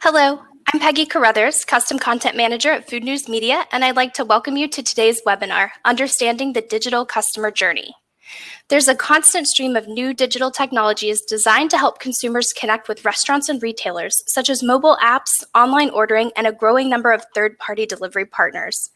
Hello, I'm Peggy Carruthers, Custom Content Manager at Food News Media, and I'd like to welcome you to today's webinar, Understanding the Digital Customer Journey. There's a constant stream of new digital technologies designed to help consumers connect with restaurants and retailers, such as mobile apps, online ordering, and a growing number of third-party delivery partners.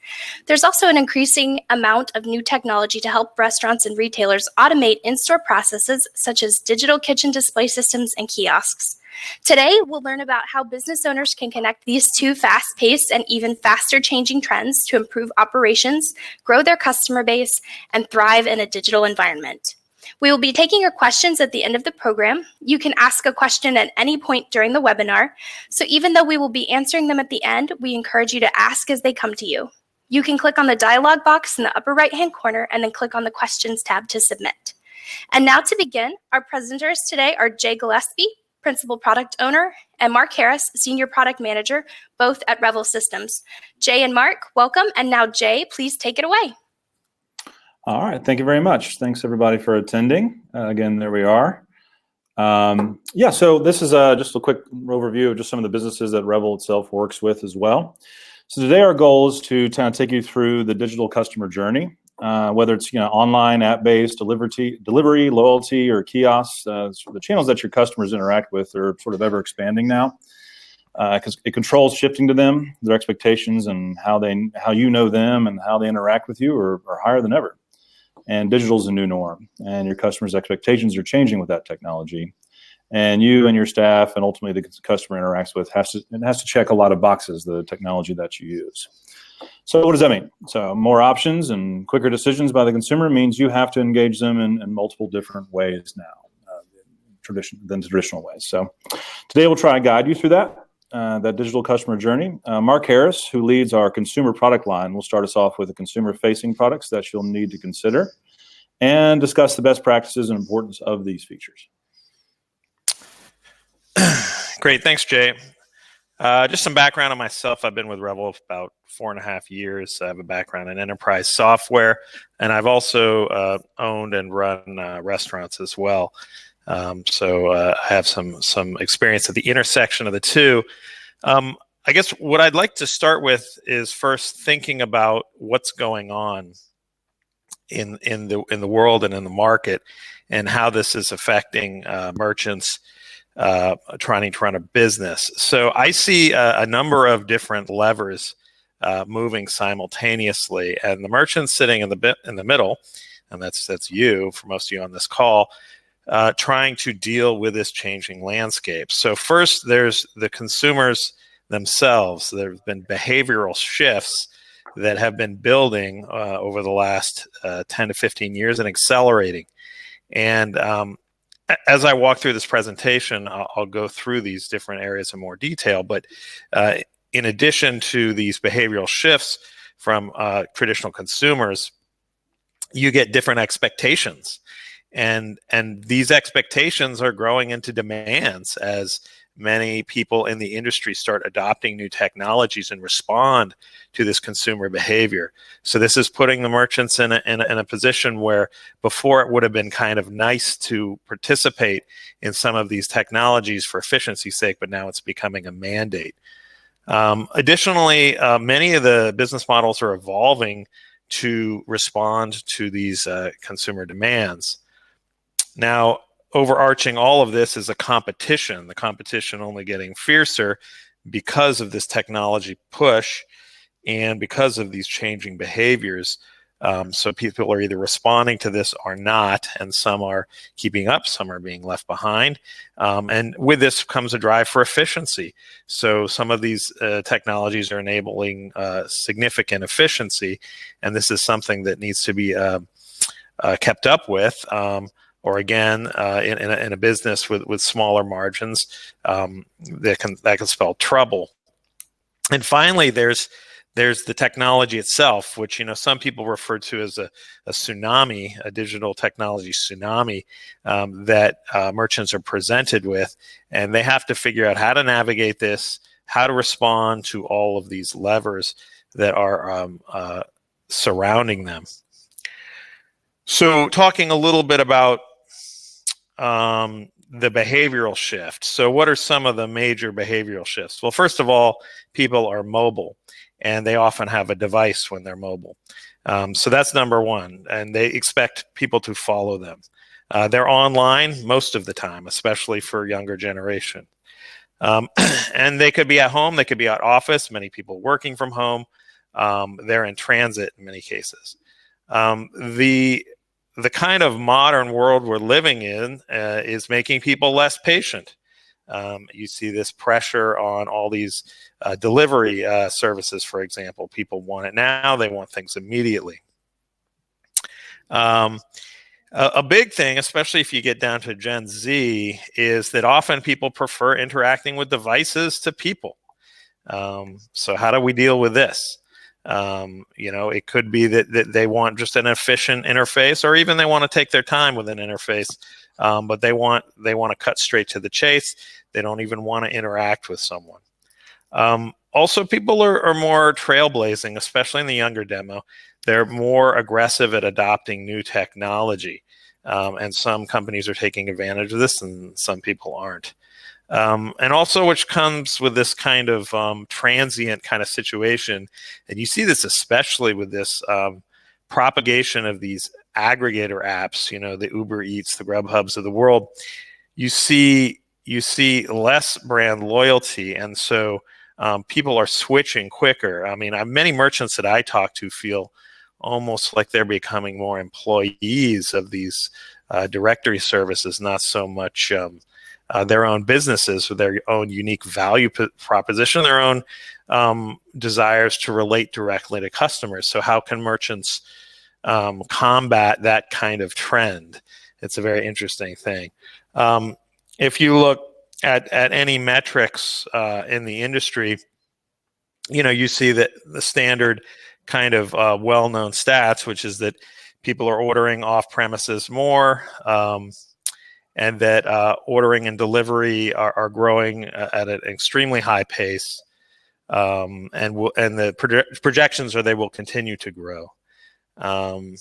There's also an increasing amount of new technology to help restaurants and retailers automate in-store processes, such as digital kitchen display systems and kiosks. Today, we'll learn about how business owners can connect these two fast-paced and even faster changing trends to improve operations, grow their customer base, and thrive in a digital environment. We will be taking your questions at the end of the program. You can ask a question at any point during the webinar, so even though we will be answering them at the end, we encourage you to ask as they come to you. You can click on the dialog box in the upper right-hand corner and then click on the Questions tab to submit. And now to begin, our presenters today are Jay Gillespie, Principal Product Owner, and Mark Harris, Senior Product Manager, both at Revel Systems. Jay and Mark, welcome. And now, Jay, please take it away. All right. Thank you very much. Thanks, everybody, for attending. Again, there we are. So this is just a quick overview of just some of the businesses that Revel itself works with as well. So today our goal is to kind of take you through the digital customer journey. Whether it's online, app-based, delivery, loyalty, or kiosks, the channels that your customers interact with are sort of ever expanding now, because it controls shifting to them, their expectations, and how you know them and how they interact with you are higher than ever. And digital is a new norm, and your customers' expectations are changing with that technology. And you and your staff, and ultimately the customer interacts with, has to check a lot of boxes, the technology that you use. So what does that mean? So more options and quicker decisions by the consumer means you have to engage them in multiple different ways now, than traditional ways. So today we'll try and guide you through that digital customer journey. Mark Harris, who leads our consumer product line, will start us off with the consumer-facing products that you'll need to consider and discuss the best practices and importance of these features. Great. Thanks, Jay. Just some background on myself. I've been with Revel about 4.5 years. I have a background in enterprise software, and I've also owned and run restaurants as well. So I have some experience at the intersection of the two. I guess what I'd like to start with is first thinking about what's going on in the world and in the market, and how this is affecting merchants trying to run a business. So I see a number of different levers moving simultaneously, and the merchants sitting in the middle, and that's you, for most of you on this call, trying to deal with this changing landscape. So first, there's the consumers themselves. There have been behavioral shifts that have been building over the last 10 to 15 years and accelerating. And as I walk through this presentation, I'll go through these different areas in more detail. But in addition to these behavioral shifts from traditional consumers, you get different expectations. And these expectations are growing into demands as many people in the industry start adopting new technologies and respond to this consumer behavior. So this is putting the merchants in a position where before it would have been kind of nice to participate in some of these technologies for efficiency's sake, but now it's becoming a mandate. Additionally, many of the business models are evolving to respond to these consumer demands. Now, overarching all of this is a competition, the competition only getting fiercer because of this technology push and because of these changing behaviors. So people are either responding to this or not, and some are keeping up, some are being left behind. And with this comes a drive for efficiency. So some of these technologies are enabling significant efficiency, and this is something that needs to be kept up with. Or again, in a business with smaller margins, that can spell trouble. And finally, there's the technology itself, which some people refer to as a tsunami, a digital technology tsunami that merchants are presented with, and they have to figure out how to navigate this, how to respond to all of these levers that are surrounding them. So talking a little bit about the behavioral shift. So what are some of the major behavioral shifts? Well, first of all, people are mobile, and they often have a device when they're mobile. So that's number one, and they expect people to follow them. They're online most of the time, especially for younger generation. And they could be at home, they could be at office, many people working from home. They're in transit in many cases. The kind of modern world we're living in is making people less patient. You see this pressure on all these delivery services, for example. People want it now, they want things immediately. A big thing, especially if you get down to Gen Z, is that often people prefer interacting with devices to people. So how do we deal with this? It could be that they want just an efficient interface, or even they want to take their time with an interface, but they want to cut straight to the chase. They don't even want to interact with someone. Also, people are more trailblazing, especially in the younger demo. They're more aggressive at adopting new technology, and some companies are taking advantage of this, and some people aren't. And also, which comes with this kind of transient kind of situation, and you see this especially with this propagation of these aggregator apps, the Uber Eats, the Grubhubs of the world. You see less brand loyalty, and so people are switching quicker. I mean, many merchants that I talk to feel almost like they're becoming more employees of these directory services, not so much their own businesses with their own unique value proposition, their own desires to relate directly to customers. So how can merchants combat that kind of trend? It's a very interesting thing. If you look at any metrics in the industry, you see that the standard kind of well-known stats, which is that people are ordering off premises more, and that ordering and delivery are growing at an extremely high pace, and the projections are they will continue to grow. And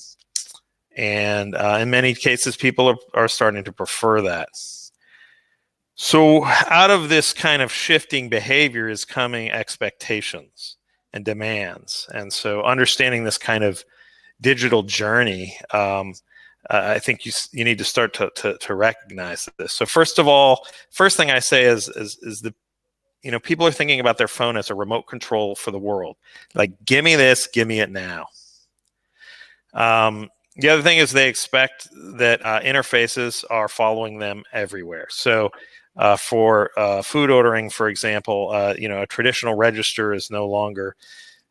in many cases, people are starting to prefer that. So out of this kind of shifting behavior is coming expectations and demands. And so understanding this kind of digital journey, I think you need to start to recognize this. So first of all, first thing I say is the people are thinking about their phone as a remote control for the world. Like, give me this, give me it now. The other thing is they expect that interfaces are following them everywhere. So for food ordering, for example, a traditional register is no longer,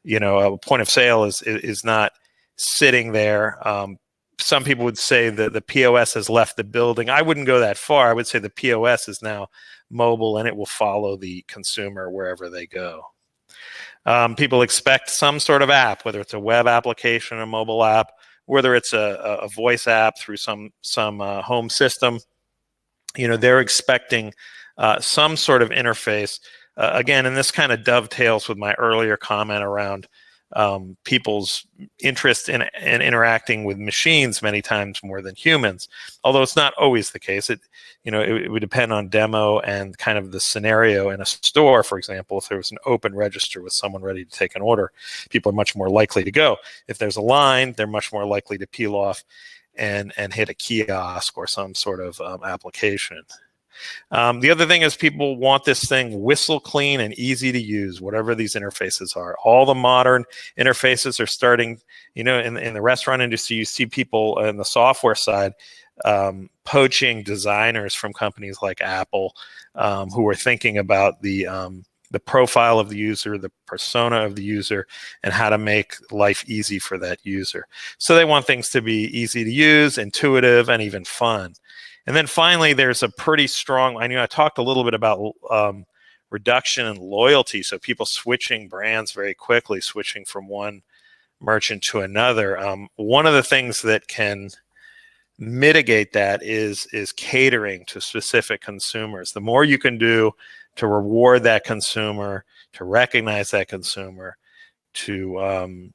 a point of sale is not sitting there. Some people would say that the POS has left the building. I wouldn't go that far. I would say the POS is now mobile, and it will follow the consumer wherever they go. People expect some sort of app, whether it's a web application, a mobile app, whether it's a voice app through some home system. They're expecting some sort of interface. Again, and this kind of dovetails with my earlier comment around people's interest in interacting with machines many times more than humans, although it's not always the case. It would depend on demo and kind of the scenario in a store. For example, if there was an open register with someone ready to take an order, people are much more likely to go. If there's a line, they're much more likely to peel off and hit a kiosk or some sort of application. The other thing is people want this thing whistle clean and easy to use, whatever these interfaces are. All the modern interfaces are starting, in the restaurant industry, you see people in the software side poaching designers from companies like Apple who are thinking about the profile of the user, the persona of the user, and how to make life easy for that user. So they want things to be easy to use, intuitive, and even fun. And then finally, there's a pretty strong, I talked a little bit about reduction in loyalty. So people switching brands very quickly, switching from one merchant to another. One of the things that can mitigate that is catering to specific consumers. The more you can do to reward that consumer, to recognize that consumer, to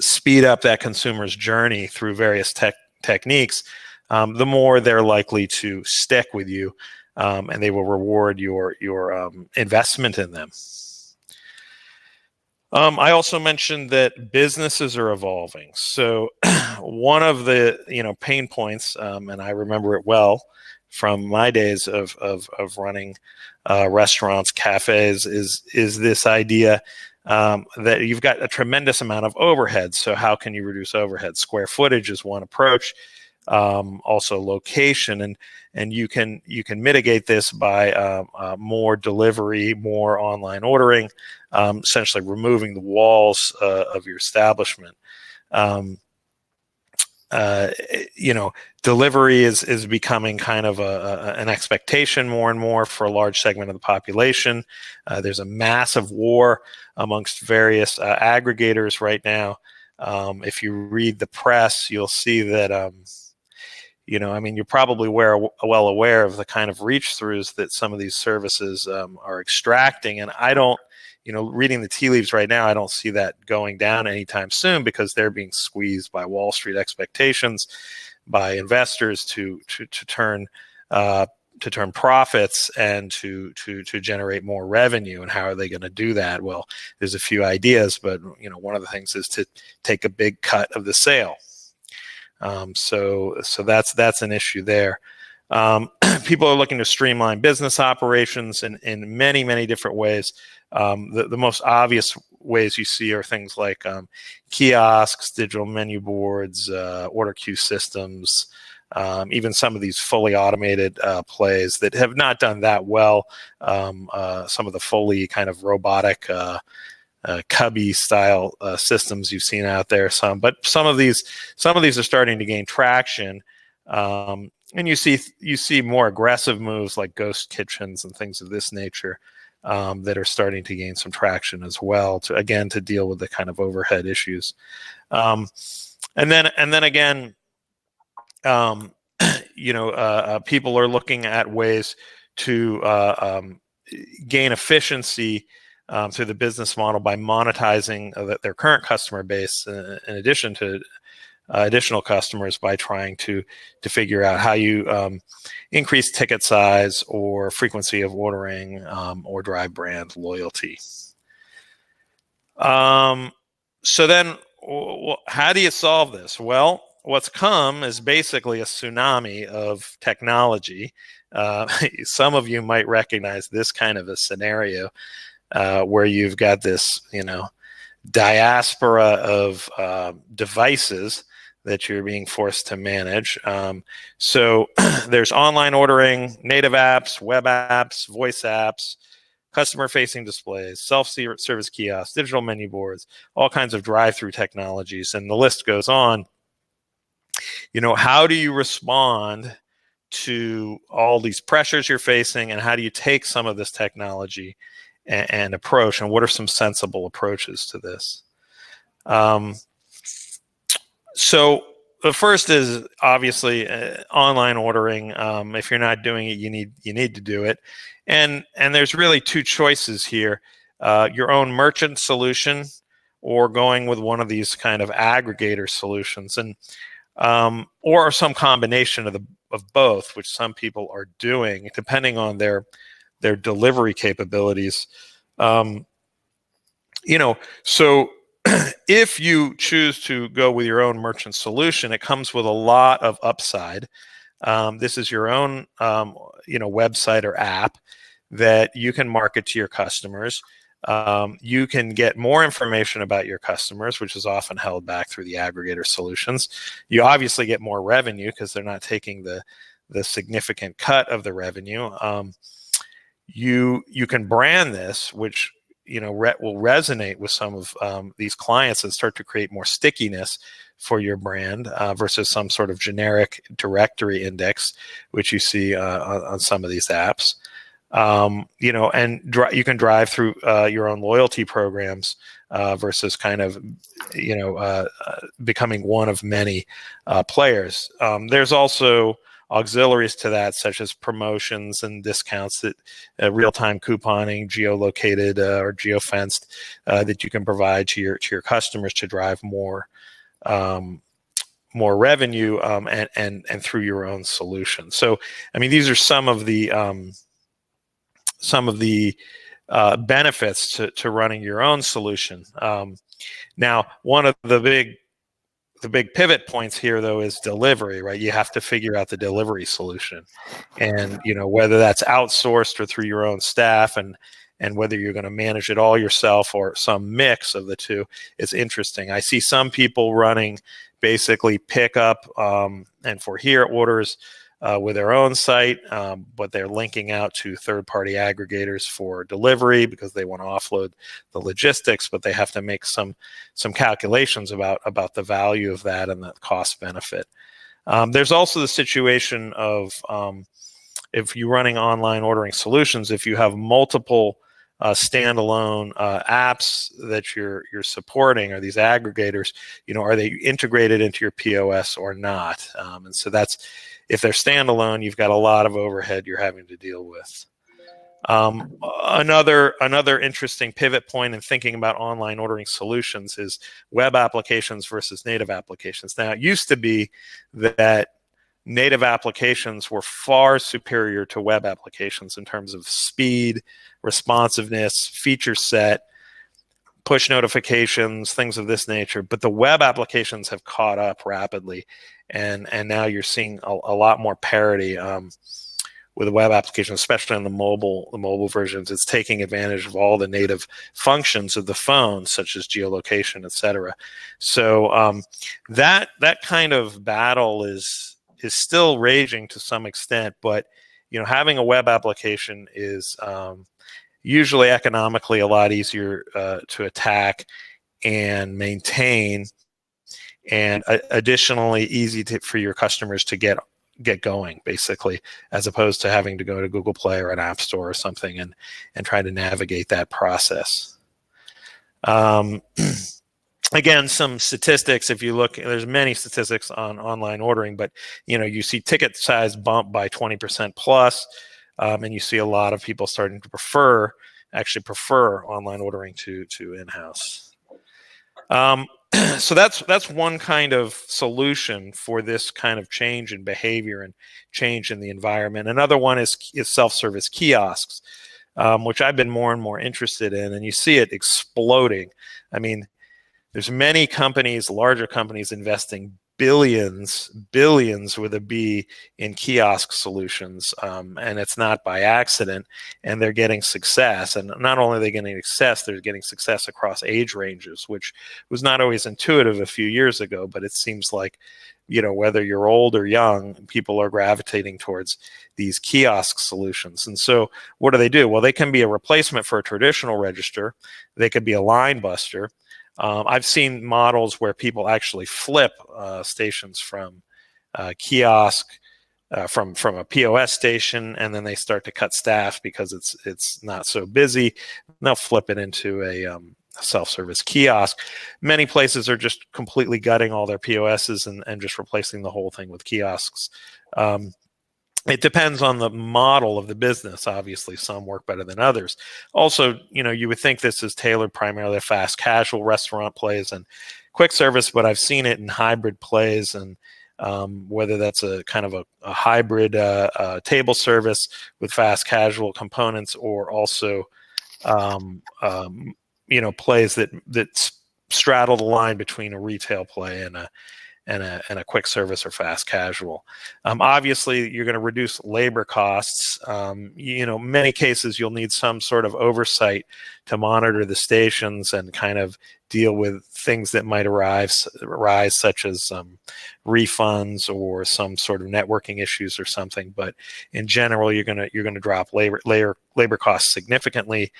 speed up that consumer's journey through various techniques, the more they're likely to stick with you, and they will reward your investment in them. I also mentioned that businesses are evolving. So one of the pain points, and I remember it well from my days of running restaurants, cafes, is this idea that you've got a tremendous amount of overhead. So how can you reduce overhead? Square footage is one approach. Also location, and you can mitigate this by more delivery, more online ordering, essentially removing the walls of your establishment. Delivery is becoming kind of an expectation more and more for a large segment of the population. There's a massive war amongst various aggregators right now. If you read the press, you'll see that you're probably well aware of the kind of reach-throughs that some of these services are extracting. And I don't, reading the tea leaves right now, I don't see that going down anytime soon because they're being squeezed by Wall Street expectations, by investors to turn profits and to generate more revenue. And how are they going to do that? Well, there's a few ideas, but one of the things is to take a big cut of the sale. So that's an issue there. People are looking to streamline business operations in many, many different ways. The most obvious ways you see are things like kiosks, digital menu boards, order queue systems, even some of these fully automated plays that have not done that well. Some of the fully kind of robotic cubby style systems you've seen out there, but some of these are starting to gain traction, and you see more aggressive moves like ghost kitchens and things of this nature that are starting to gain some traction as well to deal with the kind of overhead issues, and then again, people are looking at ways to gain efficiency through the business model by monetizing their current customer base, in addition to additional customers, by trying to figure out how you increase ticket size or frequency of ordering, or drive brand loyalty. So then, how do you solve this? Well, what's come is basically a tsunami of technology. Some of you might recognize this kind of a scenario. Where you've got this, diaspora of devices that you're being forced to manage. So there's online ordering, native apps, web apps, voice apps, customer-facing displays, self-service kiosks, digital menu boards, all kinds of drive-through technologies, and the list goes on. How do you respond to all these pressures you're facing, and how do you take some of this technology and approach, and what are some sensible approaches to this? So the first is obviously online ordering. If you're not doing it, you need to do it, and there's really two choices here: your own merchant solution, or going with one of these kind of aggregator solutions, and or some combination of both, which some people are doing depending on their delivery capabilities. So if you choose to go with your own merchant solution, it comes with a lot of upside. This is your own, website or app that you can market to your customers. You can get more information about your customers, which is often held back through the aggregator solutions. You obviously get more revenue because they're not taking the significant cut of the revenue. You can brand this, which will resonate with some of these clients and start to create more stickiness for your brand versus some sort of generic directory index, which you see on some of these apps. And you can drive through your own loyalty programs versus kind of becoming one of many players. There's also auxiliaries to that, such as promotions and discounts, that real-time couponing, geolocated or geofenced, that you can provide to your customers to drive more more revenue and through your own solution. So, I mean, these are some of the benefits to running your own solution. Now, one of the big pivot points here, though, is delivery, right? You have to figure out the delivery solution, and whether that's outsourced or through your own staff, and whether you're going to manage it all yourself or some mix of the two is interesting. I see some people running basically pickup and for here orders with their own site, but they're linking out to third-party aggregators for delivery because they want to offload the logistics, but they have to make some calculations about the value of that and the cost benefit. There's also the situation of if you're running online ordering solutions, if you have multiple standalone apps that you're supporting, or these aggregators, are they integrated into your POS or not? And so that's, if they're standalone, you've got a lot of overhead you're having to deal with. Another interesting pivot point in thinking about online ordering solutions is web applications versus native applications. Now, it used to be that native applications were far superior to web applications in terms of speed, responsiveness, feature set, push notifications, things of this nature. But the web applications have caught up rapidly, and now you're seeing a lot more parity with the web application, especially on the mobile versions. It's taking advantage of all the native functions of the phone, such as geolocation, etc. So that kind of battle is still raging to some extent, but having a web application is usually economically a lot easier to attack and maintain, and additionally easy for your customers to get going, basically, as opposed to having to go to Google Play or an App Store or something and try to navigate that process. Again, some statistics, if you look, there's many statistics on online ordering, but you see ticket size bump by 20% plus, and you see a lot of people starting to prefer online ordering to in-house. So that's one kind of solution for this kind of change in behavior and change in the environment. Another one is self-service kiosks, which I've been more and more interested in, and you see it exploding. I mean, there's many companies, larger companies, investing billions with a B in kiosk solutions, and it's not by accident, and they're getting success. And not only are they getting success, they're getting success across age ranges, which was not always intuitive a few years ago, but it seems like, whether you're old or young, people are gravitating towards these kiosk solutions. And so what do? Well, they can be a replacement for a traditional register. They could be a line buster. I've seen models where people actually flip stations from kiosk, from a POS station, and then they start to cut staff because it's not so busy. And they'll flip it into a self-service kiosk. Many places are just completely gutting all their POSs and just replacing the whole thing with kiosks. It depends on the model of the business. Obviously, some work better than others. Also, you would think this is tailored primarily to fast casual restaurant plays and quick service, but I've seen it in hybrid plays, and whether that's a kind of a hybrid table service with fast casual components, or also plays that straddle the line between a retail play and a quick service or fast casual. Obviously, you're going to reduce labor costs. Many cases you'll need some sort of oversight to monitor the stations and kind of deal with things that might arise, such as refunds or some sort of networking issues or something. But in general, you're going to drop labor costs significantly.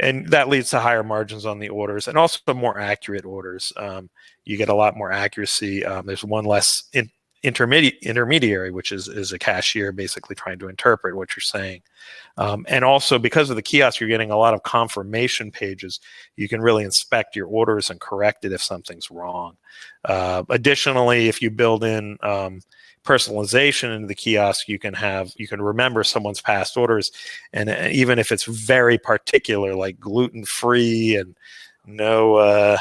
And that leads to higher margins on the orders, and also more accurate orders. You get a lot more accuracy. There's one less intermediary, which is a cashier basically trying to interpret what you're saying. And also, because of the kiosk, you're getting a lot of confirmation pages. You can really inspect your orders and correct it if something's wrong. Additionally, if you build in personalization into the kiosk, you can remember someone's past orders, and even if it's very particular, like gluten-free and no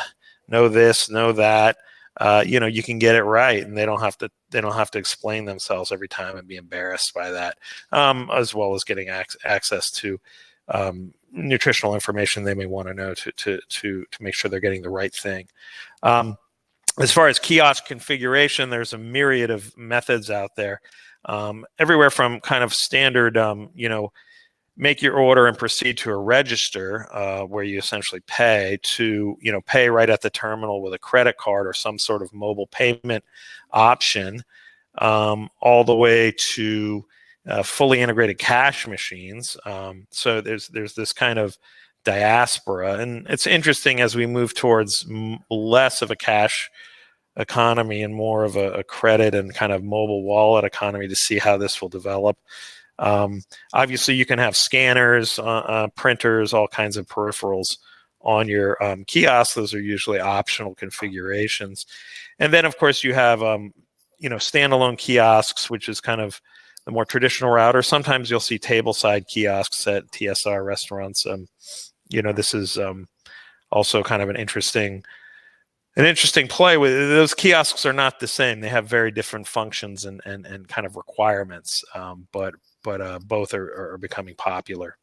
this, no that, you can get it right, and they don't have to explain themselves every time and be embarrassed by that, as well as getting access to nutritional information they may want to know to make sure they're getting the right thing. As far as kiosk configuration, there's a myriad of methods out there, everywhere from kind of standard, make your order and proceed to a register where you essentially pay, to pay right at the terminal with a credit card or some sort of mobile payment option, all the way to fully integrated cash machines. So there's this kind of diaspora, and it's interesting as we move towards less of a cash economy and more of a credit and kind of mobile wallet economy to see how this will develop. Obviously, you can have scanners, printers, all kinds of peripherals on your kiosk. Those are usually optional configurations. And then, of course, you have standalone kiosks, which is kind of the more traditional route. Or sometimes you'll see tableside kiosks at TSR restaurants. This is also kind of an interesting play. With those kiosks are not the same. They have very different functions and kind of requirements, but both are becoming popular.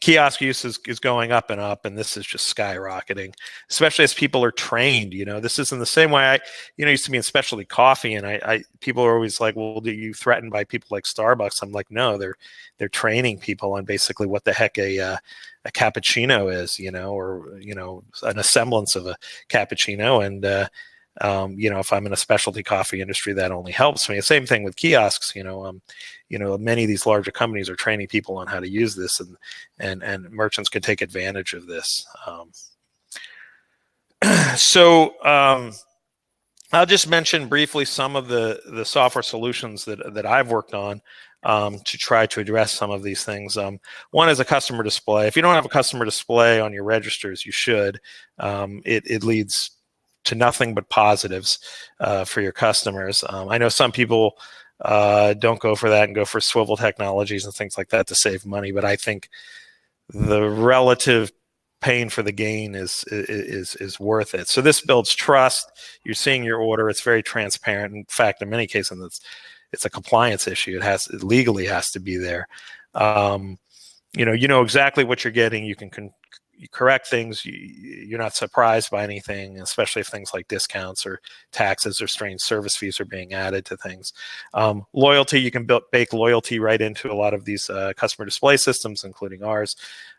Kiosk use is going up and up, and this is just skyrocketing, especially as people are trained. This isn't the same way I used to be in specialty coffee, and I people are always like, well, do you threatened by people like Starbucks? I'm like, no, they're training people on basically what the heck a cappuccino is, or a semblance of a cappuccino, and if I'm in a specialty coffee industry, that only helps me. Same thing with kiosks. Many of these larger companies are training people on how to use this, and merchants can take advantage of this. So I'll just mention briefly some of the software solutions that I've worked on to try to address some of these things. One is a customer display. If you don't have a customer display on your registers, you should. It leads to nothing but positives for your customers. I know some people don't go for that and go for swivel technologies and things like that to save money, but I think the relative pain for the gain is worth it. So this builds trust. You're seeing your order. It's very transparent. In fact, in many cases, it's a compliance issue. It legally has to be there. You know exactly what you're getting. You can you correct things. You're not surprised by anything, especially if things like discounts or taxes or strange service fees are being added to things. Loyalty, you can bake loyalty right into a lot of these customer display systems, including ours.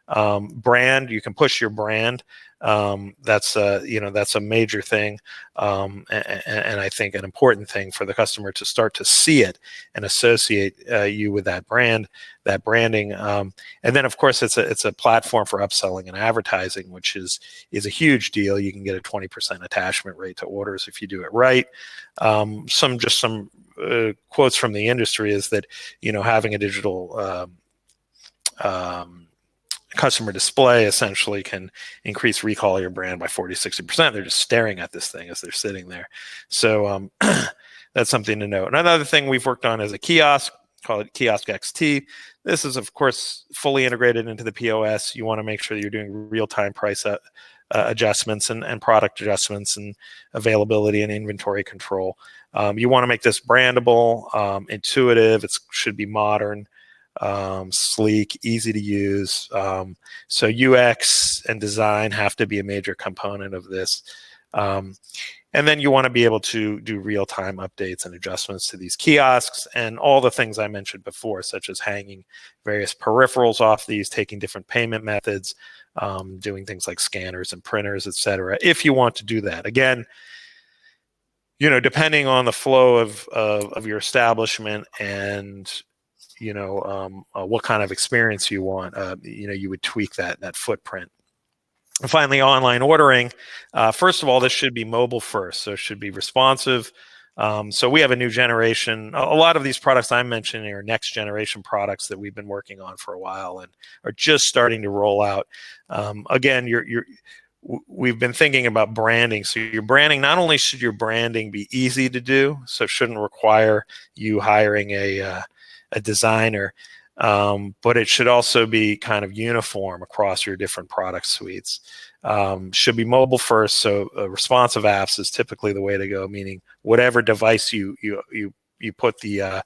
Brand, you can push your brand. That's a major thing, and I think an important thing for the customer to start to see it and associate you with that brand, that branding. And then, of course, it's a platform for upselling and advertising, which is a huge deal. You can get a 20% attachment rate to orders if you do it right. Some quotes from the industry is that having a digital customer display essentially can increase recall of your brand by 40-60%. They're just staring at this thing as they're sitting there. So that's something to note. Another thing we've worked on is a kiosk, call it Kiosk XT. This is, of course, fully integrated into the POS. You want to make sure that you're doing real-time price adjustments and product adjustments and availability and inventory control. You want to make this brandable, intuitive. It should be modern, sleek, easy to use. So UX and design have to be a major component of this. And then you want to be able to do real-time updates and adjustments to these kiosks and all the things I mentioned before, such as hanging various peripherals off these, taking different payment methods, doing things like scanners and printers, etc. If you want to do that. Again, depending on the flow of your establishment and what kind of experience you want, you would tweak that footprint. And finally, online ordering. First of all, this should be mobile first, so it should be responsive. So we have a new generation. A lot of these products I'm mentioning are next generation products that we've been working on for a while and are just starting to roll out. Again, we've been thinking about branding. So your branding, not only should your branding be easy to do, so it shouldn't require you hiring a designer. but it should also be kind of uniform across your different product suites. Should be mobile first, so responsive apps is typically the way to go. Meaning, whatever device you put the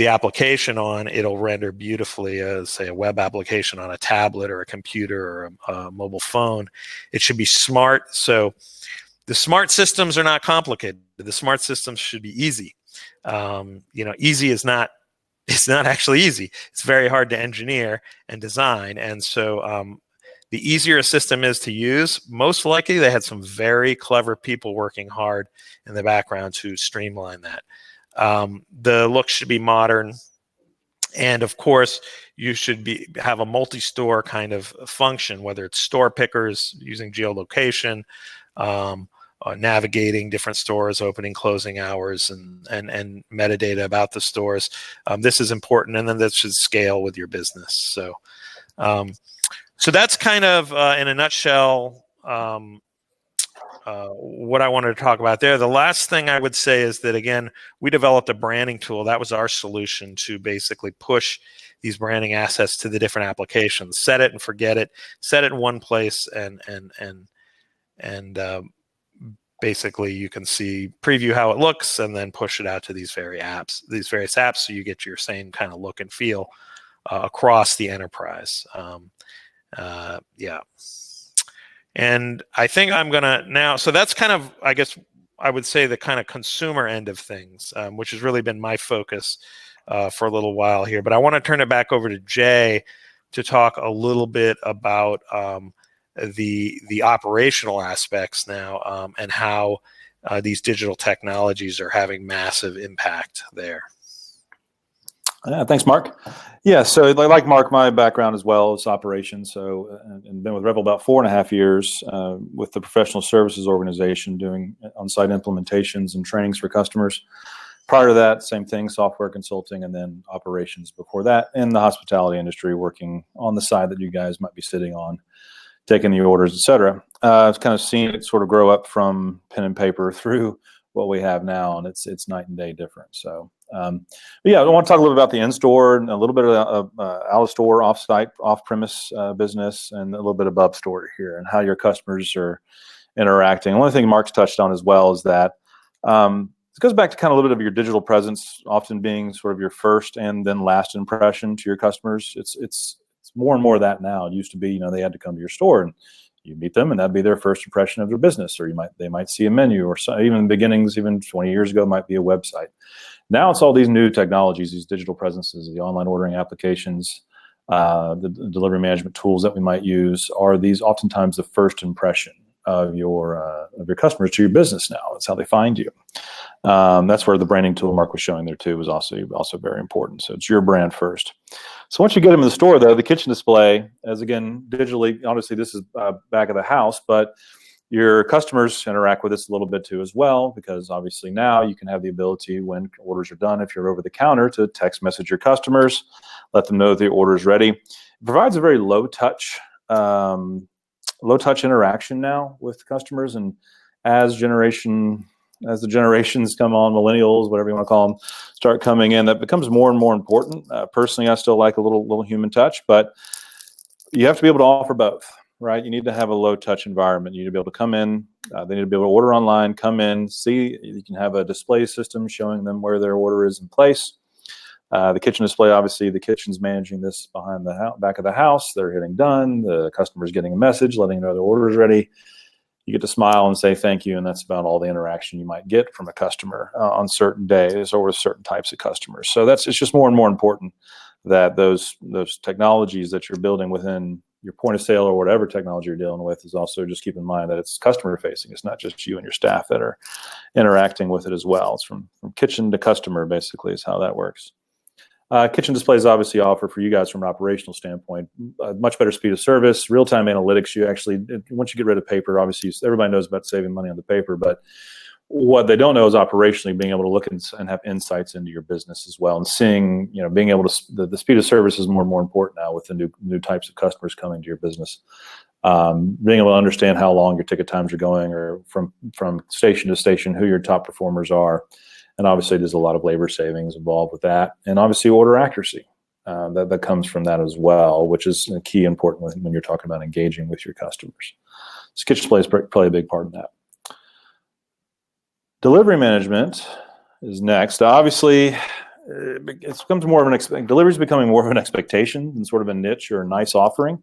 application on, it'll render beautifully as, say, a web application on a tablet or a computer or a mobile phone. It should be smart. So the smart systems are not complicated. The smart systems should be easy. Easy is not. It's not actually easy. It's very hard to engineer and design. And so the easier a system is to use, most likely they had some very clever people working hard in the background to streamline that. The look should be modern. And of course, you should have a multi-store kind of function, whether it's store pickers using geolocation, navigating different stores, opening, closing hours, and metadata about the stores. This is important, and then that should scale with your business. So that's kind of, in a nutshell, what I wanted to talk about there. The last thing I would say is that, again, we developed a branding tool. That was our solution to basically push these branding assets to the different applications. Set it and forget it. Set it in one place, and basically you can preview how it looks, and then push it out to these various apps, so you get your same kind of look and feel across the enterprise. And I think I'm going to now, so that's kind of, I guess I would say, the kind of consumer end of things, which has really been my focus for a little while here. But I want to turn it back over to Jay to talk a little bit about the operational aspects now, and how these digital technologies are having massive impact there. Yeah, thanks, Mark. Yeah, so like Mark, my background as well is operations. So, and been with Revel about 4.5 years with the professional services organization, doing on-site implementations and trainings for customers. Prior to that, same thing, software consulting, and then operations before that in the hospitality industry, working on the side that you guys might be sitting on, taking the orders, et cetera. I've kind of seen it sort of grow up from pen and paper through what we have now, and it's night and day different. So, but yeah, I want to talk a little bit about the in-store, and a little bit of out-of-store, off-site, off-premise business, and a little bit above store here, and how your customers are interacting. One thing Mark's touched on as well is that it goes back to kind of a little bit of your digital presence, often being sort of your first and then last impression to your customers. It's more and more of that now. It used to be, they had to come to your store and you meet them, and that'd be their first impression of their business, or they might see a menu, or even in the beginnings, even 20 years ago, might be a website. Now it's all these new technologies, these digital presences, the online ordering applications, the delivery management tools that we might use are these oftentimes the first impression of your customers to your business now. That's how they find you. That's where the branding tool Mark was showing there too was also very important. So it's your brand first. So once you get them in the store, though, the kitchen display, as again digitally, obviously this is back of the house, but your customers interact with this a little bit too as well, because obviously now you can have the ability, when orders are done, if you're over the counter, to text message your customers, let them know that the order is ready. It provides a very low touch interaction now with customers, and as the generations come on, millennials, whatever you want to call them, start coming in, that becomes more and more important. Personally, I still like a little human touch, but you have to be able to offer both, right? You need to have a low touch environment. You need to be able to come in. They need to be able to order online, come in, see. You can have a display system showing them where their order is in place. The kitchen display, obviously, the kitchen's managing this behind the back of the house. They're hitting done. The customer's getting a message letting them know their order is ready. You get to smile and say thank you, and that's about all the interaction you might get from a customer on certain days or with certain types of customers. So it's just more and more important that those technologies that you're building within your point of sale or whatever technology you're dealing with is also, just keep in mind that it's customer facing. It's not just you and your staff that are interacting with it as well. It's from kitchen to customer, basically, is how that works. Kitchen displays obviously offer for you guys from an operational standpoint much better speed of service, real-time analytics. You actually, once you get rid of paper, obviously everybody knows about saving money on the paper, but what they don't know is operationally being able to look and have insights into your business as well, and seeing, being able to, the speed of service is more and more important now with the new types of customers coming to your business. Being able to understand how long your ticket times are going, or from station to station, who your top performers are. And obviously there's a lot of labor savings involved with that. And obviously order accuracy. that comes from that as well, which is a key important when you're talking about engaging with your customers. Sketch display is probably a big part of that. Delivery management is next. Obviously, it becomes more of an delivery is becoming more of an expectation than sort of a niche or a nice offering.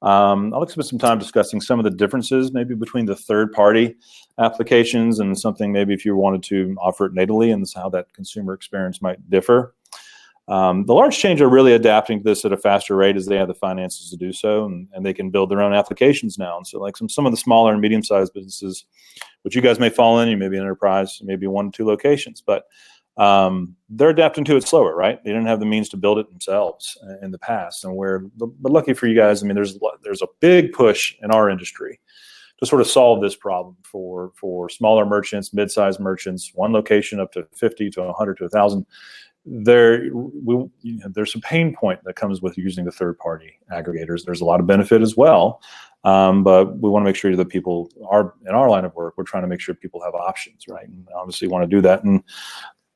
I'll spend some time discussing some of the differences maybe between the third-party applications and something maybe if you wanted to offer it natively and how that consumer experience might differ. The large chains are really adapting to this at a faster rate as they have the finances to do so, and they can build their own applications now. And so like some of the smaller and medium-sized businesses, which you guys may fall in, you may be an enterprise, maybe 1 or 2 locations, but they're adapting to it slower, right? They didn't have the means to build it themselves in the past. And but lucky for you guys, I mean, there's a big push in our industry to sort of solve this problem for smaller merchants, mid-sized merchants, 1 location up to 50 to 100 to 1,000. There's a pain point that comes with using the third-party aggregators. There's a lot of benefit as well, but we want to make sure that people are in our line of work. We're trying to make sure people have options, right? And obviously want to do that, and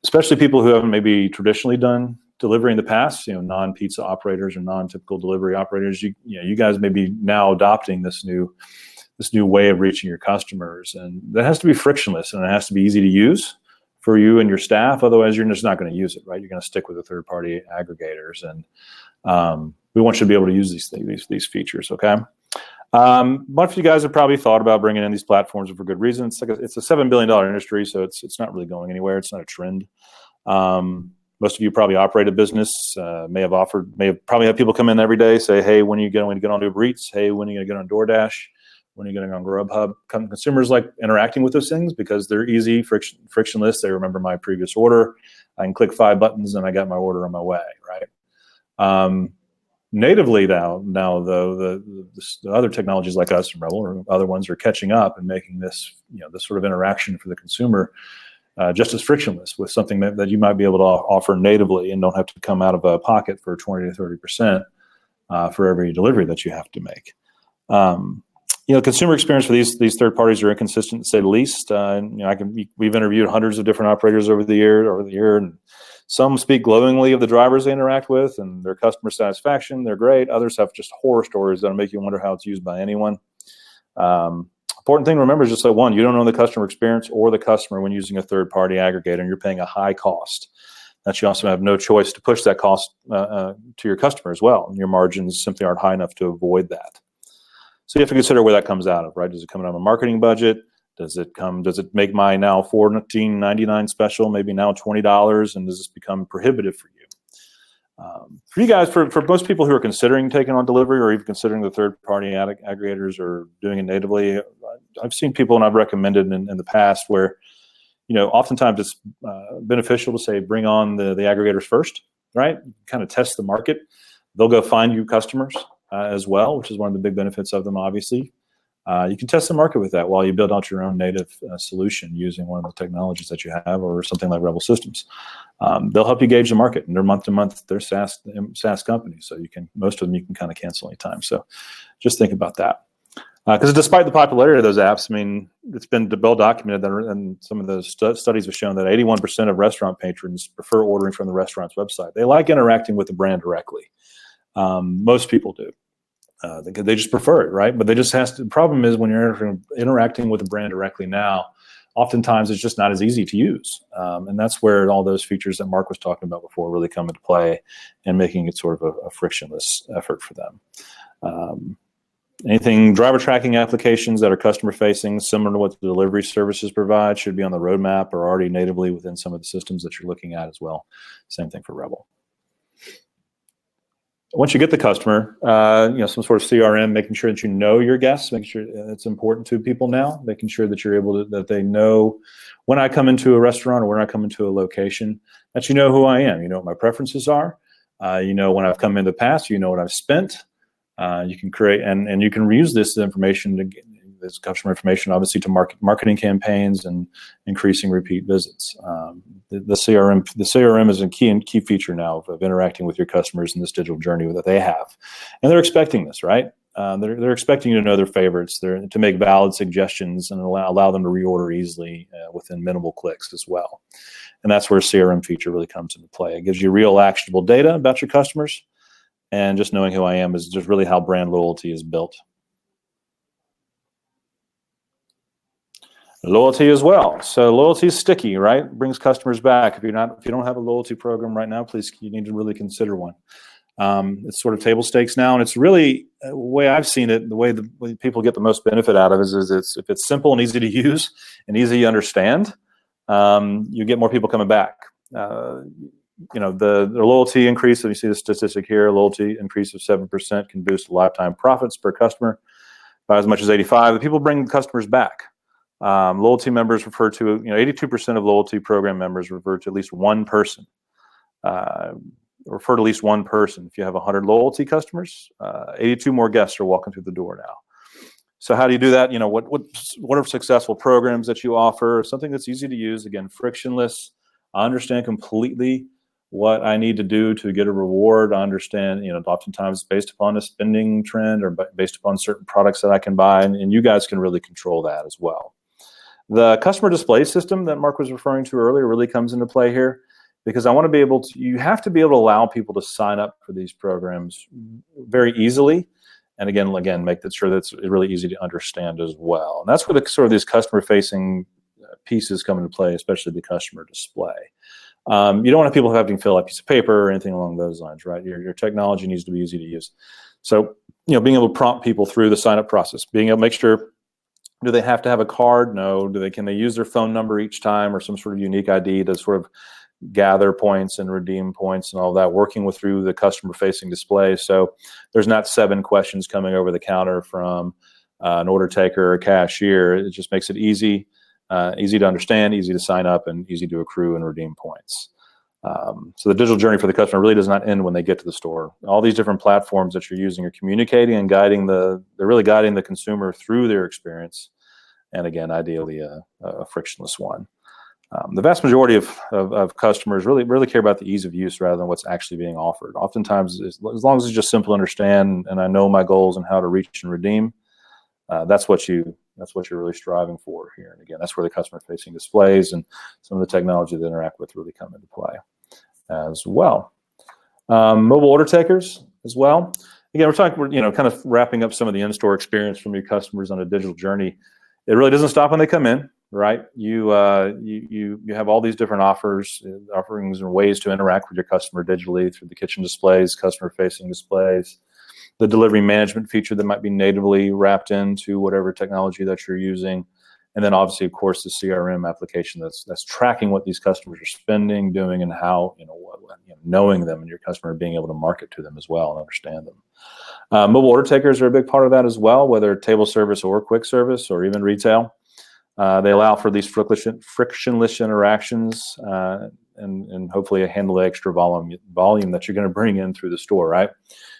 especially people who haven't maybe traditionally done delivery in the past, non-pizza operators or non-typical delivery operators. You guys may be now adopting this new way of reaching your customers, and that has to be frictionless and it has to be easy to use for you and your staff. Otherwise, you're just not going to use it, right? You're going to stick with the third-party aggregators, and we want you to be able to use these features. Okay. Most of you guys have probably thought about bringing in these platforms for good reason. It's a $7 billion industry, so it's not really going anywhere. It's not a trend. Most of you probably operate a business, may have probably had people come in every day, say, hey, when are you going to get on Uber Eats? Hey, when are you going to get on DoorDash? When are you going to get on Grubhub? Consumers like interacting with those things because they're easy, frictionless. They remember my previous order. I can click 5 buttons and I got my order on my way, right? Natively now though, the other technologies like us and Rebel or other ones are catching up and making this, this sort of interaction for the consumer just as frictionless with something that you might be able to offer natively and don't have to come out of a pocket for 20 to 30% for every delivery that you have to make. Consumer experience for these third parties are inconsistent to say the least. We've interviewed hundreds of different operators over the year, and some speak glowingly of the drivers they interact with and their customer satisfaction. They're great. Others have just horror stories that'll make you wonder how it's used by anyone. Important thing to remember is just that, one, you don't know the customer experience or the customer when using a third-party aggregator, and you're paying a high cost. That you also have no choice to push that cost to your customer as well, and your margins simply aren't high enough to avoid that. So you have to consider where that comes out of, right? Does it come out of a marketing budget? Does it make my now $14.99 special maybe now $20, and does this become prohibitive for you? For you guys, for most people who are considering taking on delivery or even considering the third-party aggregators or doing it natively, I've seen people and I've recommended in the past where, oftentimes it's beneficial to say bring on the aggregators first, right? Kind of test the market. They'll go find you customers as well, which is one of the big benefits of them, obviously. You can test the market with that while you build out your own native solution using one of the technologies that you have or something like Rebel Systems. They'll help you gauge the market, and they're month to month. They're SaaS companies, so most of them you can kind of cancel anytime. So just think about that. Because despite the popularity of those apps, I mean, it's been well documented that, and some of those studies have shown that 81% of restaurant patrons prefer ordering from the restaurant's website. They like interacting with the brand directly. Most people do. They just prefer it, right? But the problem is when you're interacting with the brand directly now, oftentimes it's just not as easy to use. And that's where all those features that Mark was talking about before really come into play and making it sort of a frictionless effort for them. Anything driver tracking applications that are customer facing, similar to what the delivery services provide, should be on the roadmap or already natively within some of the systems that you're looking at as well. Same thing for Rebel. Once you get the customer, some sort of CRM, making sure that you know your guests, making sure it's important to people now, making sure that you're able to, that they know when I come into a restaurant or when I come into a location, that you know who I am, you know what my preferences are, when I've come in the past, you know what I've spent. You can create, and you can reuse this information, this customer information, obviously, to marketing campaigns and increasing repeat visits. The CRM is a key feature now of interacting with your customers in this digital journey that they have, and they're expecting this, right? they're expecting you to know their favorites. They're to make valid suggestions and allow them to reorder easily within minimal clicks as well. And that's where a CRM feature really comes into play. It gives you real actionable data about your customers, and just knowing who I am is just really how brand loyalty is built. Loyalty as well. So loyalty is sticky, right? Brings customers back. If you don't have a loyalty program right now, please, you need to really consider one. It's sort of table stakes now, and it's really the way I've seen it. The way people get the most benefit out of it is if it's simple and easy to use and easy to understand, you get more people coming back. The loyalty increase. You see the statistic here. Loyalty increase of 7% can boost lifetime profits per customer by as much as 85. The people bring customers back. Loyalty members refer to 82% of loyalty program members refer to at least one person. Refer to at least one person. If you have 100 loyalty customers, 82 more guests are walking through the door now. So how do you do that? What are successful programs that you offer? Something that's easy to use, again, frictionless. I understand completely what I need to do to get a reward. I understand, oftentimes based upon a spending trend or based upon certain products that I can buy, and you guys can really control that as well. The customer display system that Mark was referring to earlier really comes into play here, because I want to be able to, you have to be able to allow people to sign up for these programs very easily. And again, make sure that it's really easy to understand as well. And that's where these customer-facing pieces come into play, especially the customer display. You don't want people having to fill out a piece of paper or anything along those lines, right? Your technology needs to be easy to use. So, being able to prompt people through the sign-up process, being able to make sure, do they have to have a card? No. Can they use their phone number each time or some sort of unique ID to sort of gather points and redeem points and all that, working through the customer-facing display. So there's not 7 questions coming over the counter from an order taker or cashier. It just makes it easy to understand, easy to sign up, and easy to accrue and redeem points. So the digital journey for the customer really does not end when they get to the store. All these different platforms that you're using are communicating and they're really guiding the consumer through their experience. And again, ideally a frictionless one. The vast majority of customers really care about the ease of use rather than what's actually being offered. Oftentimes, as long as it's just simple to understand and I know my goals and how to reach and redeem, that's what you're really striving for here. And again, that's where the customer-facing displays and some of the technology they interact with really come into play as well. Mobile order takers as well. Again, we're kind of wrapping up some of the in-store experience from your customers on a digital journey. It really doesn't stop when they come in, right? You have all these different offerings and ways to interact with your customer digitally through the kitchen displays, customer-facing displays, the delivery management feature that might be natively wrapped into whatever technology that you're using. And then obviously, of course, the CRM application that's tracking what these customers are spending, doing, and how, knowing them and your customer being able to market to them as well and understand them. Mobile order takers are a big part of that as well, whether table service or quick service or even retail. They allow for these frictionless interactions and hopefully handle the extra volume that you're going to bring in through the store, right?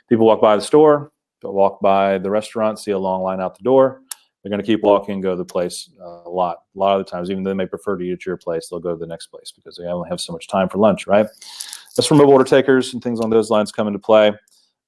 People walk by the store, they'll walk by the restaurant, see a long line out the door. They're going to keep walking and go to the place a lot of the times. Even though they may prefer to eat at your place, they'll go to the next place because they only have so much time for lunch, right? That's where mobile order takers and things along those lines come into play.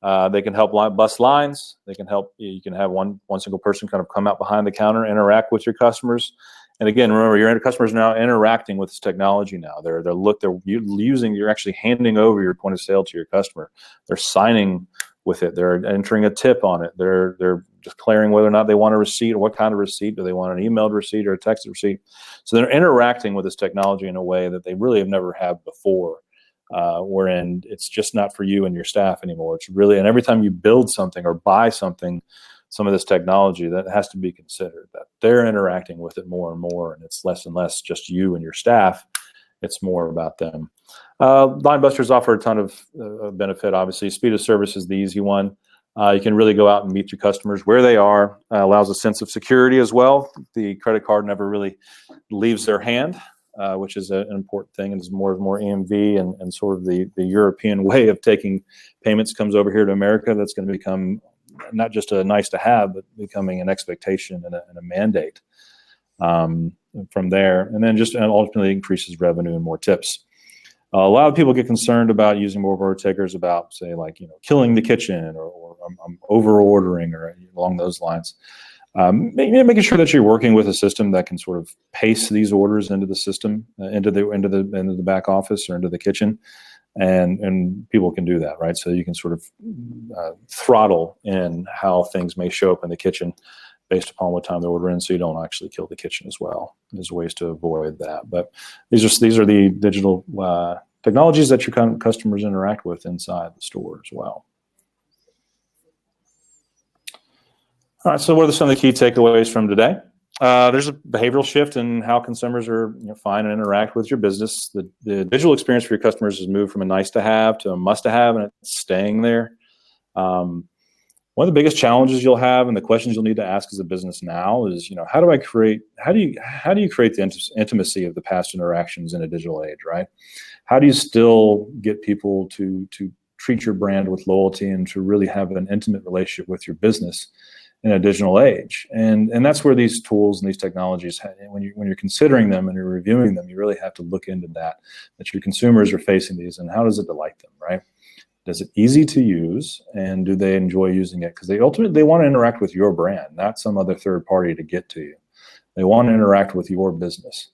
They can help bust lines. They can help. You can have one single person kind of come out behind the counter, interact with your customers. And again, remember, your customers are now interacting with this technology now. You're actually handing over your point of sale to your customer. They're signing with it. They're entering a tip on it. They're declaring whether or not they want a receipt or what kind of receipt. Do they want an emailed receipt or a texted receipt? So they're interacting with this technology in a way that they really have never had before, wherein it's just not for you and your staff anymore. It's really, and every time you build something or buy something, some of this technology, that has to be considered, that they're interacting with it more and more, and it's less and less just you and your staff. It's more about them. Line busters offer a ton of benefit. Obviously, speed of service is the easy one. You can really go out and meet your customers where they are. Allows a sense of security as well. The credit card never really leaves their hand, which is an important thing. And as more and more EMV and sort of the European way of taking payments comes over here to America, that's going to become not just a nice to have, but becoming an expectation and a mandate from there. And then just ultimately increases revenue and more tips. A lot of people get concerned about using more order takers about, say, like, killing the kitchen or I'm over ordering or along those lines. Making sure that you're working with a system that can sort of pace these orders into the system, into the back office or into the kitchen, and people can do that, right? So you can sort of throttle in how things may show up in the kitchen based upon what time they order in, so you don't actually kill the kitchen as well. There's ways to avoid that, but these are the digital technologies that your customers interact with inside the store as well. All right, so what are some of the key takeaways from today? There's a behavioral shift in how consumers are find and interact with your business. The digital experience for your customers has moved from a nice to have to a must to have, and it's staying there. One of the biggest challenges you'll have, and the questions you'll need to ask as a business now, is how do you create the intimacy of the past interactions in a digital age, right? How do you still get people to treat your brand with loyalty and to really have an intimate relationship with your business in a digital age? And that's where these tools and these technologies, when you're considering them and you're reviewing them, you really have to look into that your consumers are facing these, and how does it delight them, right? Is it easy to use, and do they enjoy using it? Because they ultimately want to interact with your brand, not some other third party to get to you. They want to interact with your business.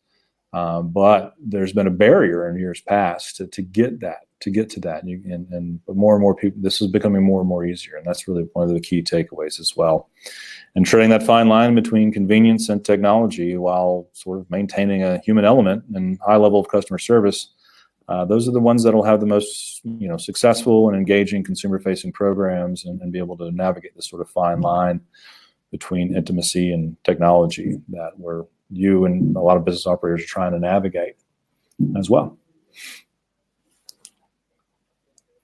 But there's been a barrier in years past to get to that. And more and more people, this is becoming more and more easier. And that's really one of the key takeaways as well. And treading that fine line between convenience and technology while sort of maintaining a human element and high level of customer service. Those are the ones that will have the most, successful and engaging consumer-facing programs, and be able to navigate this sort of fine line between intimacy and technology that you and a lot of business operators are trying to navigate as well.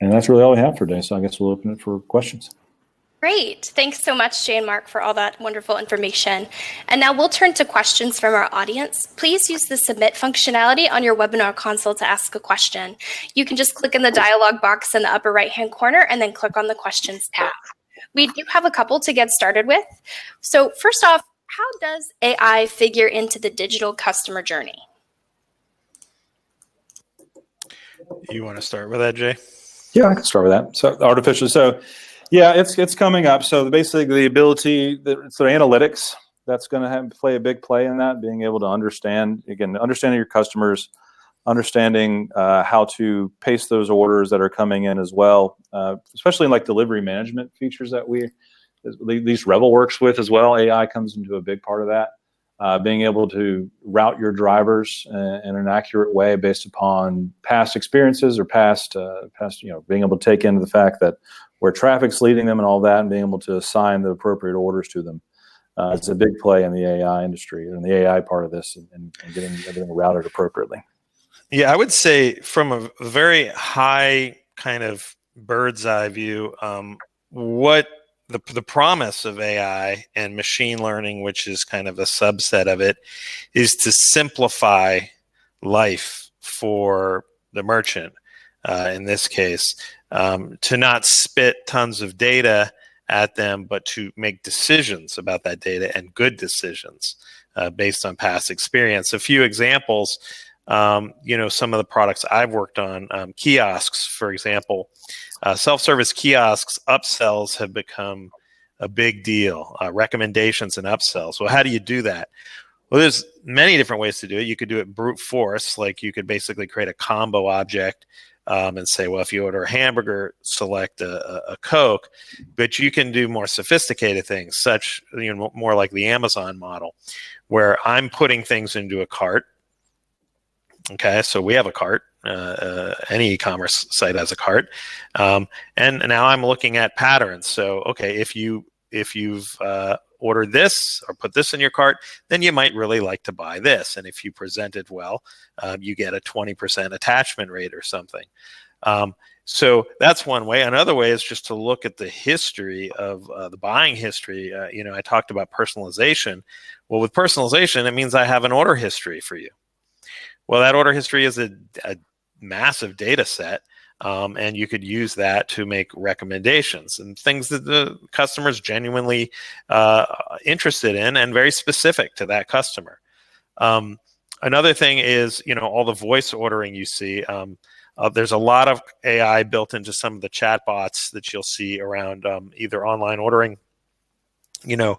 And that's really all we have for today. So I guess we'll open it for questions. Great. Thanks so much, Jay and Mark, for all that wonderful information. And now we'll turn to questions from our audience. Please use the submit functionality on your webinar console to ask a question. You can just click in the dialog box in the upper right-hand corner and then click on the questions tab. We do have a couple to get started with. So first off, how does AI figure into the digital customer journey? You want to start with that, Jay? Yeah, I can start with that. So yeah, it's coming up. So basically the ability, so analytics, that's going to play a big play in that, being able to understanding your customers, understanding how to pace those orders that are coming in as well, especially in like delivery management features that at least Revel works with as well. AI comes into a big part of that. Being able to route your drivers in an accurate way based upon past experiences or past, being able to take into the fact that where traffic's leading them and all that, and being able to assign the appropriate orders to them. It's a big play in the AI industry and the AI part of this, and getting everything routed appropriately. Yeah, I would say from a very high kind of bird's eye view, what the promise of AI and machine learning, which is kind of a subset of it, is to simplify life for the merchant, in this case, to not spit tons of data at them, but to make decisions about that data, and good decisions based on past experience. A few examples, some of the products I've worked on, kiosks, for example. Self-service kiosks, upsells have become a big deal. Recommendations and upsells. Well, how do you do that? Well, there's many different ways to do it. You could do it brute force, like you could basically create a combo object and say, well, if you order a hamburger, select a Coke. But you can do more sophisticated things, such more like the Amazon model, where I'm putting things into a cart. Okay, so we have a cart. Any e-commerce site has a cart, and now I'm looking at patterns. So, okay, if you've ordered this or put this in your cart, then you might really like to buy this. And if you present it well, you get a 20% attachment rate or something. So that's one way. Another way is just to look at the history of the buying history. I talked about personalization. Well, with personalization, it means I have an order history for you. Well, that order history is a massive data set, and you could use that to make recommendations and things that the customer's genuinely interested in and very specific to that customer. Another thing is, all the voice ordering you see. There's a lot of AI built into some of the chatbots that you'll see around either online ordering, you know,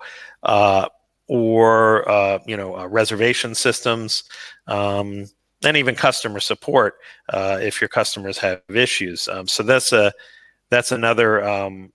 or reservation systems, and even customer support if your customers have issues. So that's another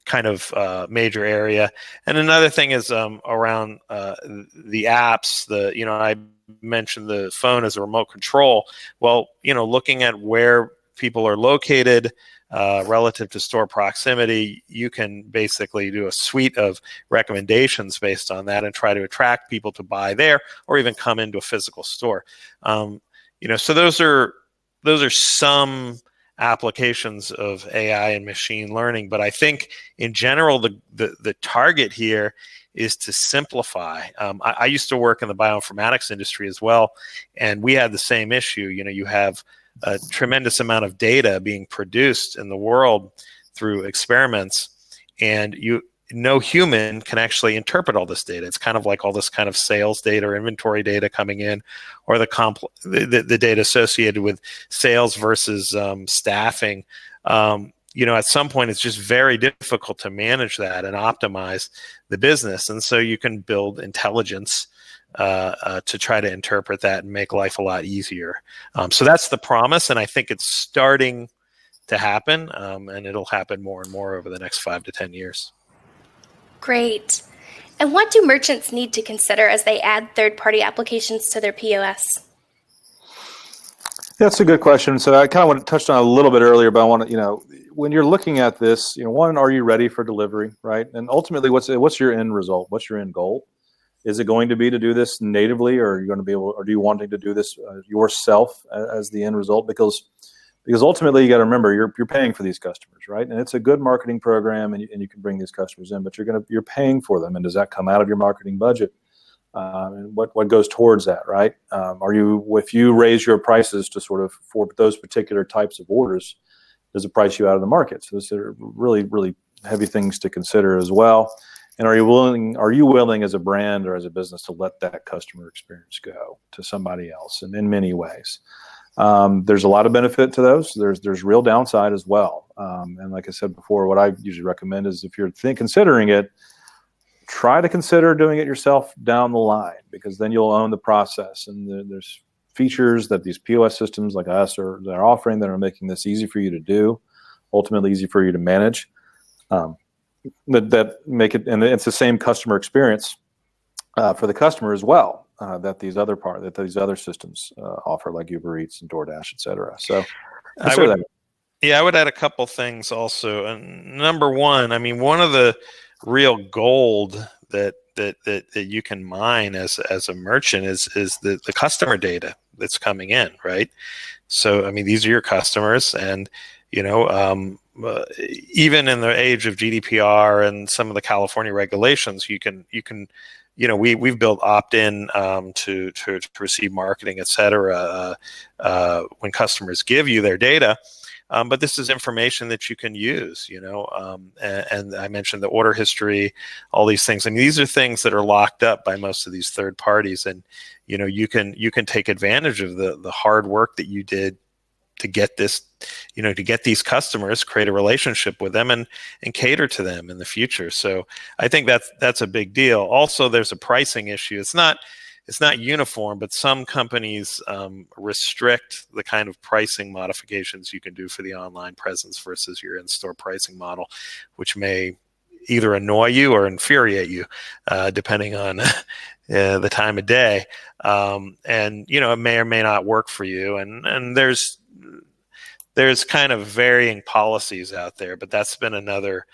kind of major area. And another thing is around the apps. I mentioned the phone as a remote control. Well, looking at where people are located relative to store proximity, you can basically do a suite of recommendations based on that and try to attract people to buy there or even come into a physical store. So those are some applications of AI and machine learning. But I think in general, the target here is to simplify. I used to work in the bioinformatics industry as well, and we had the same issue. You have a tremendous amount of data being produced in the world through experiments, and no human can actually interpret all this data. It's kind of like all this kind of sales data or inventory data coming in, or the data associated with sales versus staffing. At some point, it's just very difficult to manage that and optimize the business. And so you can build intelligence to try to interpret that and make life a lot easier. So that's the promise, and I think it's starting to happen, and it'll happen more and more over the next 5 to 10 years. Great. And what do merchants need to consider as they add third-party applications to their POS? That's a good question. So I kind of touched on it a little bit earlier, but I want to, when you're looking at this, one, are you ready for delivery, right? And ultimately, what's your end result? What's your end goal? Is it going to be to do this natively, or are you going to be able, or do you wanting to do this yourself as the end result? Because ultimately, you got to remember you're paying for these customers, right? And it's a good marketing program, and you can bring these customers in, but you're paying for them. And does that come out of your marketing budget? And what goes towards that, right? If you raise your prices to sort of for those particular types of orders, does it price you out of the market? So those are really, really heavy things to consider as well. And are you willing as a brand or as a business to let that customer experience go to somebody else? And in many ways, there's a lot of benefit to those. There's real downside as well. And like I said before, what I usually recommend is if you're considering it, try to consider doing it yourself down the line, because then you'll own the process. And there's features that these POS systems like us are offering that are making this easy for you to do, ultimately easy for you to manage. That make it, and it's the same customer experience for the customer as well that these other systems offer, like Uber Eats and DoorDash, et cetera. So I would add a couple things also. And number one, one of the real gold that you can mine as a merchant is the customer data that's coming in, right? So these are your customers, and even in the age of GDPR and some of the California regulations, we've built opt-in to receive marketing, et cetera, when customers give you their data. But this is information that you can use, and I mentioned the order history, all these things. These are things that are locked up by most of these third parties, and you can take advantage of the hard work that you did to get this, to get these customers, create a relationship with them, and cater to them in the future. So I think that's a big deal. Also, there's a pricing issue. It's not uniform, but some companies restrict the kind of pricing modifications you can do for the online presence versus your in-store pricing model, which may either annoy you or infuriate you, depending on the time of day. And it may or may not work for you. And there's kind of varying policies out there, but that's been another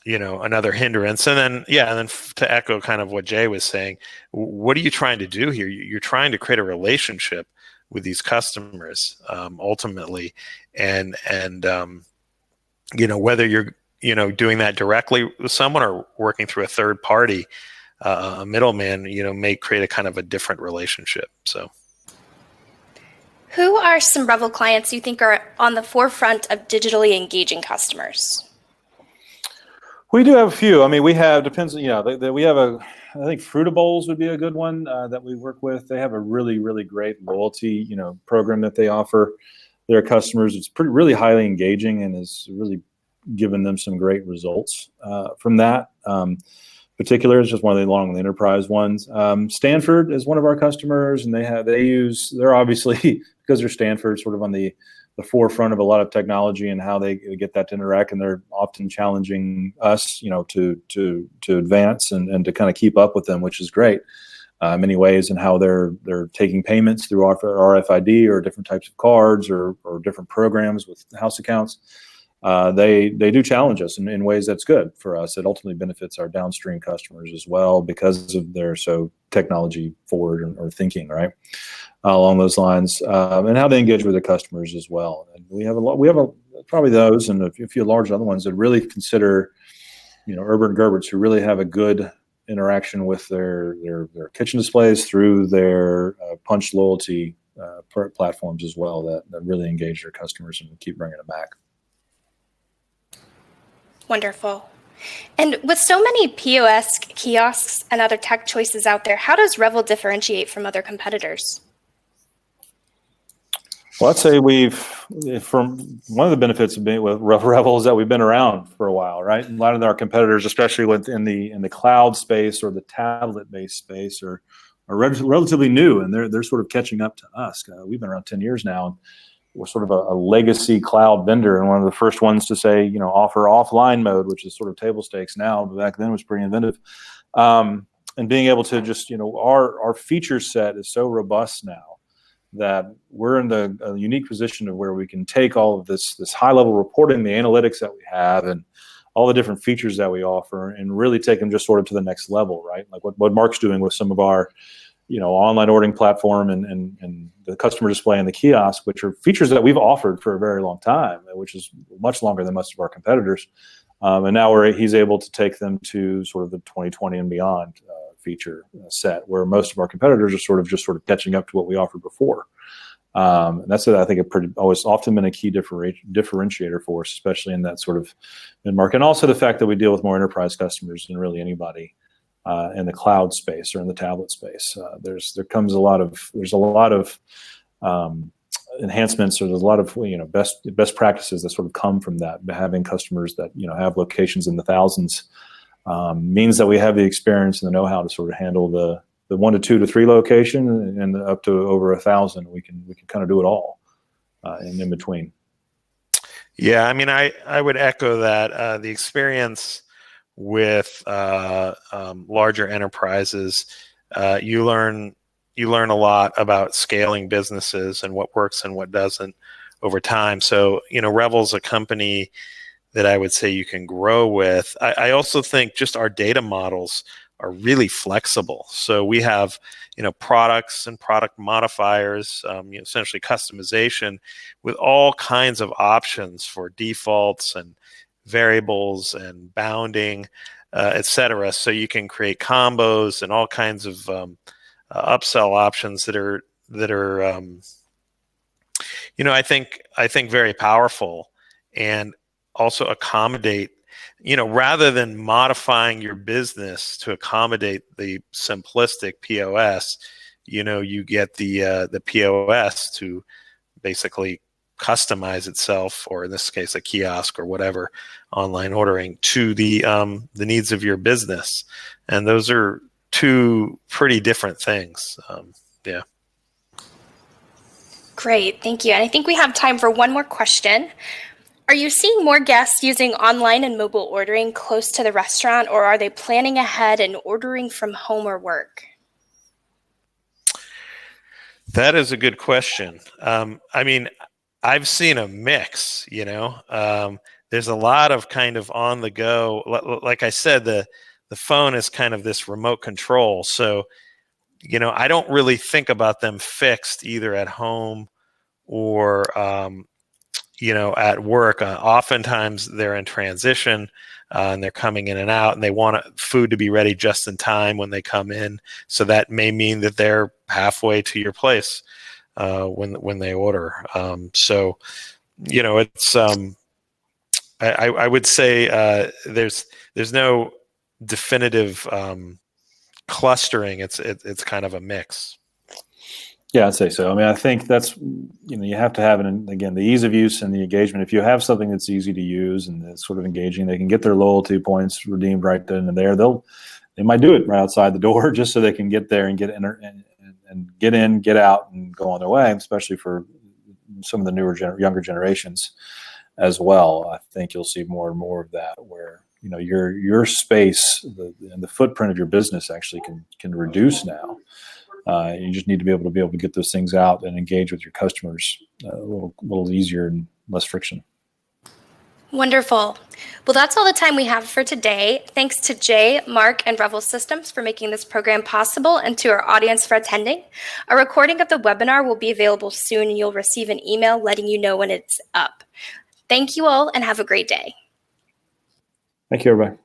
another hindrance. And then to echo kind of what Jay was saying, what are you trying to do here? You're trying to create a relationship with these customers, ultimately, and whether you're doing that directly with someone or working through a third party, a middleman, may create a kind of a different relationship. So, who are some Revel clients you think are on the forefront of digitally engaging customers? We do have a few. I mean, we have, depends, we have I think Fruitables would be a good one that we work with. They have a really, really great loyalty, program that they offer their customers. It's really highly engaging and has really given them some great results from that. Particular is just one of the long enterprise ones. Stanford is one of our customers, and they're obviously because they're Stanford, sort of on the forefront of a lot of technology and how they get that to interact, and they're often challenging us, to advance and to kind of keep up with them, which is great. Many ways in how they're taking payments through RFID or different types of cards or different programs with house accounts. They do challenge us in ways that's good for us. It ultimately benefits our downstream customers as well because of their so technology forward or thinking, right, along those lines, and how they engage with their customers as well. And we have probably those and a few large other ones that really consider, Urban Gerberts, who really have a good interaction with their kitchen displays through their Punch loyalty platforms as well that really engage their customers and keep bringing them back. Wonderful. And with so many POS kiosks and other tech choices out there, how does Revel differentiate from other competitors? Well, I'd say from one of the benefits of being with Revel is that we've been around for a while, right? And a lot of our competitors, especially in the cloud space or the tablet-based space, are relatively new, and they're sort of catching up to us. We've been around 10 years now, and we're sort of a legacy cloud vendor, and one of the first ones to say, offer offline mode, which is sort of table stakes now, but back then was pretty inventive. And being able to just, our feature set is so robust now that we're in a unique position of where we can take all of this high level reporting, the analytics that we have, and all the different features that we offer, and really take them just sort of to the next level, right? Like what Mark's doing with some of our online ordering platform and the customer display and the kiosk, which are features that we've offered for a very long time, which is much longer than most of our competitors. And now he's able to take them to sort of the 2020 and beyond feature set, where most of our competitors are sort of catching up to what we offered before. And that's, I think, always often been a key differentiator for us, especially in that sort of mid-market. And also the fact that we deal with more enterprise customers than really anybody in the cloud space or in the tablet space. There's a lot of enhancements, or there's a lot of best practices that sort of come from that. Having customers that have locations in the thousands means that we have the experience and the know-how to sort of handle the 1 to 2 to 3 location and up to over 1,000. We can kind of do it all and in between. Yeah, I mean, I would echo that. The experience with larger enterprises, you learn a lot about scaling businesses and what works and what doesn't over time. So, Revel's a company that I would say you can grow with. I also think just our data models are really flexible. So we have, products and product modifiers, essentially customization with all kinds of options for defaults and variables and bounding, et cetera. So you can create combos and all kinds of upsell options that are I think very powerful, and also accommodate, rather than modifying your business to accommodate the simplistic POS, you get the POS to basically customize itself, or in this case, a kiosk or whatever, online ordering to the needs of your business. And those are two pretty different things. Yeah. Great, thank you. And I think we have time for one more question. Are you seeing more guests using online and mobile ordering close to the restaurant, or are they planning ahead and ordering from home or work? That is a good question. I mean, I've seen a mix, there's a lot of kind of on the go. Like I said, the phone is kind of this remote control. So, I don't really think about them fixed either at home or, at work. Oftentimes they're in transition and they're coming in and out, and they want food to be ready just in time when they come in. So that may mean that they're halfway to your place when they order. So, it's I would say there's no definitive clustering. It's kind of a mix. Yeah, I'd say so. I mean, I think that's, you have to have again, the ease of use and the engagement. If you have something that's easy to use and it's sort of engaging, they can get their loyalty points redeemed right then and there. They might do it right outside the door just so they can get there and get in, get out, and go on their way. Especially for some of the younger generations as well. I think you'll see more and more of that, where your space and the footprint of your business actually can reduce now. You just need to be able to get those things out and engage with your customers a little easier and less friction. Wonderful. Well, that's all the time we have for today. Thanks to Jay, Mark, and Revel Systems for making this program possible, and to our audience for attending. A recording of the webinar will be available soon, and you'll receive an email letting you know when it's up. Thank you all, and have a great day. Thank you, everybody.